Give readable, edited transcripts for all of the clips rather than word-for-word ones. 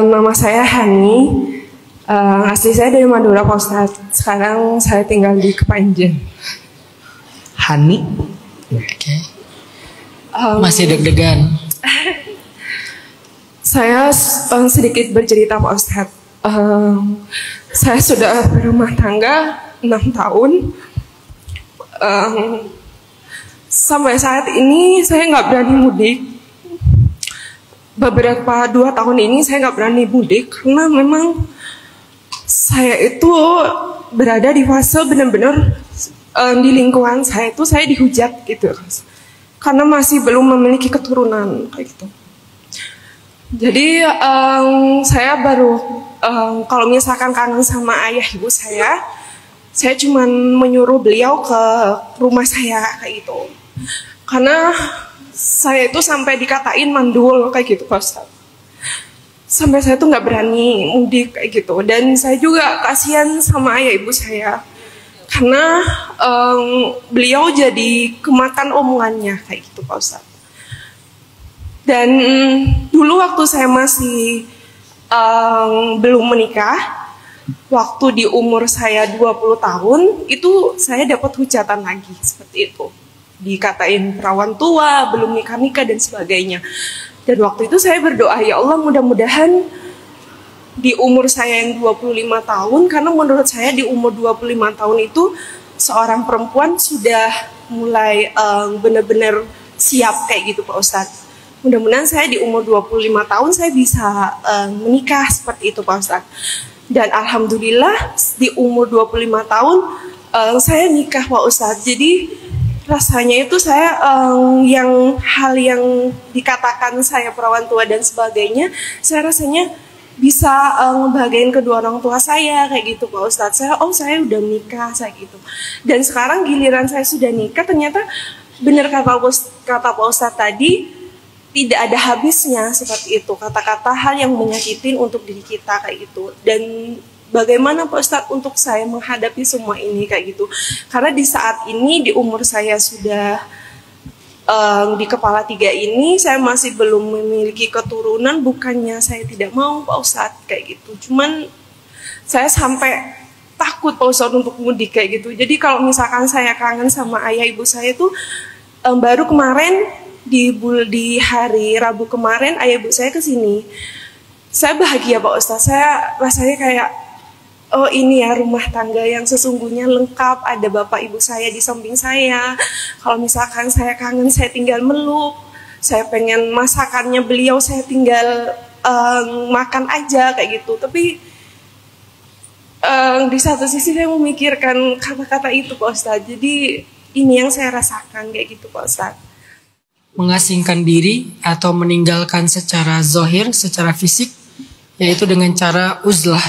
Nama saya Hani. Asli saya dari Madura, Pak Ustadz. Sekarang saya tinggal di Kepanjen. Hani? Oke. Masih deg-degan. Saya sedikit bercerita, Pak Ustadz. Saya sudah berumah tangga 6 tahun. Sampai saat ini saya nggak berani mudik. Beberapa 2 tahun ini saya nggak berani mudik karena memang saya itu berada di fase benar-benar di lingkungan saya itu saya dihujat gitu, karena masih belum memiliki keturunan kayak gitu. Jadi saya baru kalau misalkan kangen sama ayah ibu saya cuma menyuruh beliau ke rumah saya kayak gitu. Karena saya itu sampai dikatain mandul kayak gitu, Pak Ustadz. Sampai saya tuh nggak berani mudik kayak gitu. Dan saya juga kasihan sama ayah ibu saya. Karena beliau jadi kemakan omongannya kayak gitu, Pak Ustadz. Dan dulu waktu saya masih belum menikah, waktu di umur saya 20 tahun, itu saya dapat hujatan lagi seperti itu. Dikatain perawan tua, belum nikah-nikah dan sebagainya. Dan waktu itu saya berdoa, ya Allah mudah-mudahan di umur saya yang 25 tahun, karena menurut saya di umur 25 tahun itu seorang perempuan sudah mulai benar-benar siap kayak gitu, Pak Ustadz. Mudah-mudahan saya di umur 25 tahun saya bisa menikah seperti itu, Pak Ustadz. Dan alhamdulillah di umur 25 tahun saya nikah, Pak Ustadz. Jadi rasanya itu saya hal yang dikatakan saya perawan tua dan sebagainya, saya rasanya bisa ngebahagiain kedua orang tua saya kayak gitu, Pak Ustadz. Saya udah nikah saya gitu. Dan sekarang giliran saya sudah nikah, ternyata benar kata Pak Ustadz tadi, tidak ada habisnya seperti itu, kata-kata hal yang menyakitin untuk diri kita kayak gitu. Dan bagaimana Pak Ustadz untuk saya menghadapi semua ini kayak gitu. Karena di saat ini di umur saya sudah di kepala 3 ini, saya masih belum memiliki keturunan. Bukannya saya tidak mau, Pak Ustadz, kayak gitu. Cuman saya sampai takut, Pak Ustadz, untuk mudik kayak gitu. Jadi kalau misalkan saya kangen sama ayah ibu saya itu, baru kemarin di hari Rabu kemarin ayah ibu saya kesini. Saya bahagia, Pak Ustadz. Saya rasanya kayak, oh ini ya rumah tangga yang sesungguhnya lengkap. Ada bapak ibu saya di samping saya. Kalau misalkan saya kangen, saya tinggal meluk. Saya pengen masakannya beliau, saya tinggal makan aja kayak gitu. Tapi di satu sisi saya memikirkan kata-kata itu, Pak Ustadz. Jadi ini yang saya rasakan kayak gitu, Pak Ustadz. Mengasingkan diri atau meninggalkan secara zohir, secara fisik, yaitu dengan cara uzlah.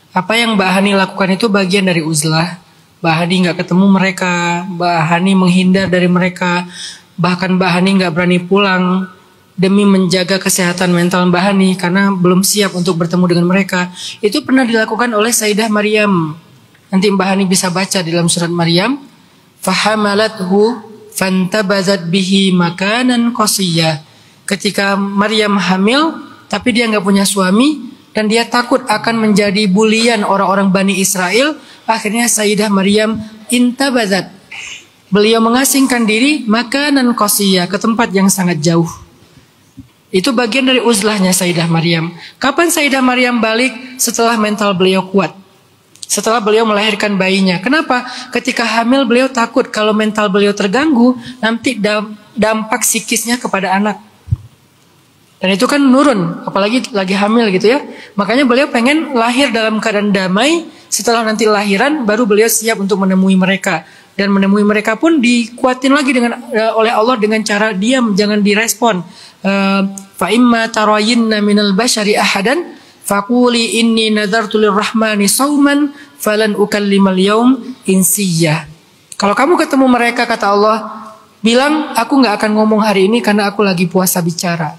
Apa yang Mbak Hani lakukan itu bagian dari uzlah. Mbak Hani nggak ketemu mereka, Mbak Hani menghindar dari mereka, bahkan Mbak Hani nggak berani pulang demi menjaga kesehatan mental Mbak Hani karena belum siap untuk bertemu dengan mereka. Itu pernah dilakukan oleh Sayyidah Maryam. Nanti Mbak Hani bisa baca di dalam surat Maryam. Fahamalathu fantabazat bihi makanan qasiyya. Ketika Maryam hamil tapi dia nggak punya suami dan dia takut akan menjadi bulian orang-orang Bani Israel, akhirnya Sayyidah Maryam intabazat, beliau mengasingkan diri makanan qasiyya, ke tempat yang sangat jauh. Itu bagian dari uzlahnya Sayyidah Maryam. Kapan Sayyidah Maryam balik? Setelah mental beliau kuat, setelah beliau melahirkan bayinya. Kenapa? Ketika hamil beliau takut kalau mental beliau terganggu, nanti dampak psikisnya kepada anak. Dan itu kan nurun, apalagi lagi hamil gitu ya. Makanya beliau pengen lahir dalam keadaan damai. Setelah nanti lahiran, baru beliau siap untuk menemui mereka. Dan menemui mereka pun dikuatin lagi oleh Allah dengan cara diam, jangan direspon. Fa imma tarayinna minal bashari ahadan faquli inni nadartu lirrahmani sauman falan ukallimal yaum insiyah. Kalau kamu ketemu mereka, kata Allah, bilang aku nggak akan ngomong hari ini karena aku lagi puasa bicara.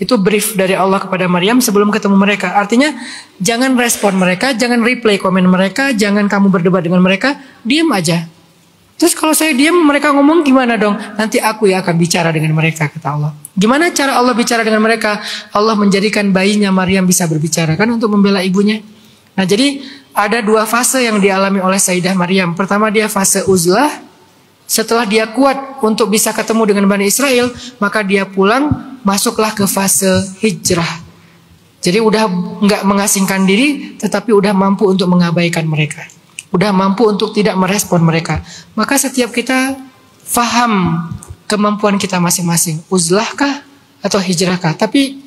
Itu brief dari Allah kepada Maryam sebelum ketemu mereka. Artinya jangan respon mereka, jangan replay komen mereka, jangan kamu berdebat dengan mereka, diam aja. Terus kalau saya diam mereka ngomong gimana dong? Nanti aku yang akan bicara dengan mereka, kata Allah. Gimana cara Allah bicara dengan mereka? Allah menjadikan bayinya Maryam bisa berbicara kan untuk membela ibunya. Nah jadi ada dua fase yang dialami oleh Sayyidah Maryam. Pertama dia fase uzlah. Setelah dia kuat untuk bisa ketemu dengan Bani Israel, maka dia pulang, masuklah ke fase hijrah. Jadi udah nggak mengasingkan diri, tetapi udah mampu untuk mengabaikan mereka. Udah mampu untuk tidak merespon mereka. Maka setiap kita faham kemampuan kita masing-masing, uzlahkah atau hijrahkah. Tapi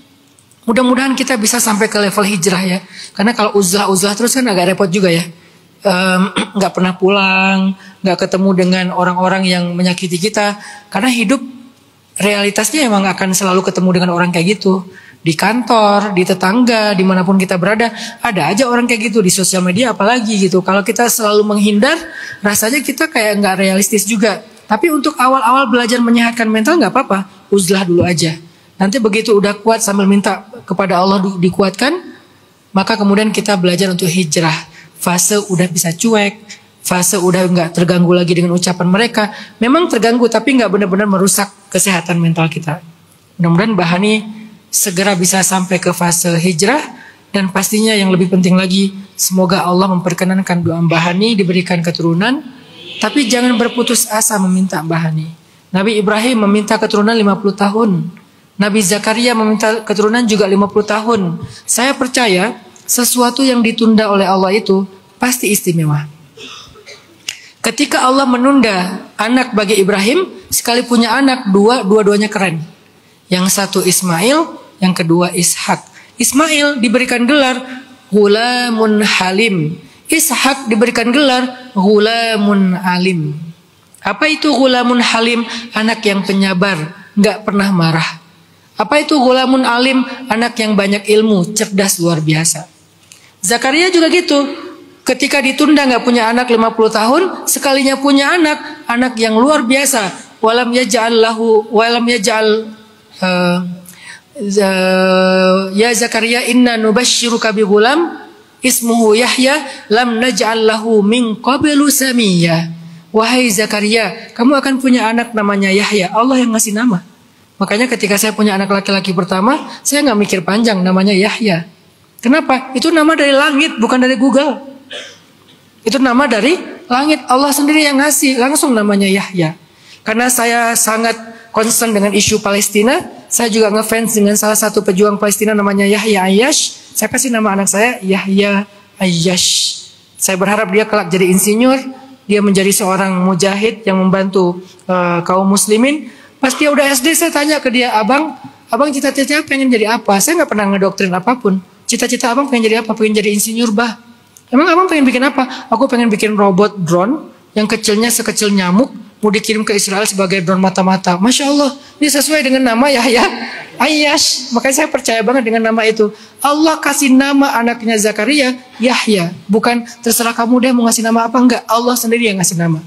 mudah-mudahan kita bisa sampai ke level hijrah ya. Karena kalau uzlah terus kan agak repot juga ya. Nggak pernah pulang, nggak ketemu dengan orang-orang yang menyakiti kita. Karena hidup realitasnya emang akan selalu ketemu dengan orang kayak gitu. Di kantor, di tetangga, dimanapun kita berada, ada aja orang kayak gitu. Di sosial media apalagi gitu. Kalau kita selalu menghindar, rasanya kita kayak nggak realistis juga. Tapi untuk awal-awal belajar menyehatkan mental nggak apa-apa, uzlah dulu aja. Nanti begitu udah kuat sambil minta kepada Allah dikuatkan, maka kemudian kita belajar untuk hijrah. Fase udah bisa cuek, fase udah nggak terganggu lagi dengan ucapan mereka. Memang terganggu tapi nggak benar-benar merusak kesehatan mental kita. Mudah-mudahan Mbak Hani segera bisa sampai ke fase hijrah. Dan pastinya yang lebih penting lagi, semoga Allah memperkenankan doa Mbak Hani diberikan keturunan. Tapi jangan berputus asa meminta Mbak Hani. Nabi Ibrahim meminta keturunan 50 tahun. Nabi Zakaria meminta keturunan juga 50 tahun. Saya percaya sesuatu yang ditunda oleh Allah itu pasti istimewa. Ketika Allah menunda anak bagi Ibrahim, sekali punya anak, dua-duanya keren. Yang satu Ismail, yang kedua Ishak. Ismail diberikan gelar Ghulamun Halim. Ishak diberikan gelar Ghulamun Alim. Apa itu Ghulamun Halim? Anak yang penyabar, nggak pernah marah. Apa itu Ghulamun Alim? Anak yang banyak ilmu, cerdas luar biasa. Zakaria juga gitu. Ketika ditunda nggak punya anak 50 tahun, sekalinya punya anak yang luar biasa. Walam yaj'al ya Zakaria inna nubashshiruka bi ghulam ismuhu Yahya lam naj'al lahu min qablu samiyya. Wahai Zakaria, kamu akan punya anak namanya Yahya. Allah yang ngasih nama. Makanya ketika saya punya anak laki-laki pertama, saya nggak mikir panjang, namanya Yahya. Kenapa? Itu nama dari langit, bukan dari Google. Itu nama dari langit. Allah sendiri yang ngasih, langsung namanya Yahya. Karena saya sangat concern dengan isu Palestina, saya juga ngefans dengan salah satu pejuang Palestina namanya Yahya Ayyash. Saya kasih nama anak saya Yahya Ayyash. Saya berharap dia kelak jadi insinyur, dia menjadi seorang mujahid yang membantu kaum muslimin. Pas dia udah SD, saya tanya ke dia, abang cita-cita pengen jadi apa? Saya nggak pernah ngedoktrin apapun. Cita-cita abang pengen jadi apa? Pengen jadi insinyur, bah. Emang abang pengen bikin apa? Aku pengen bikin robot drone yang kecilnya sekecil nyamuk, mau dikirim ke Israel sebagai drone mata-mata. Masya Allah, ini sesuai dengan nama Yahya Ayyash. Makanya saya percaya banget dengan nama itu. Allah kasih nama anaknya Zakaria Yahya. Bukan terserah kamu deh mau ngasih nama apa, enggak. Allah sendiri yang ngasih nama.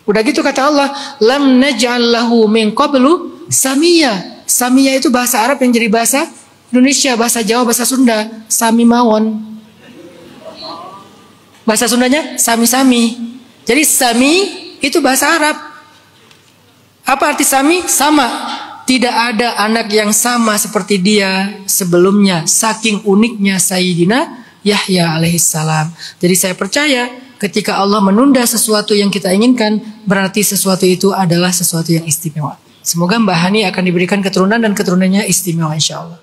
Udah gitu kata Allah, lam naj'al lahu min qablu samiyya. Samiyya itu bahasa Arab yang jadi bahasa Indonesia, bahasa Jawa, bahasa Sunda. Sami mawon. Bahasa Sundanya sami-sami. Jadi sami itu bahasa Arab. Apa arti sami? Sama. Tidak ada anak yang sama seperti dia sebelumnya. Saking uniknya Sayyidina Yahya alaihissalam. Jadi saya percaya ketika Allah menunda sesuatu yang kita inginkan, berarti sesuatu itu adalah sesuatu yang istimewa. Semoga Mbak Hani akan diberikan keturunan dan keturunannya istimewa insya Allah.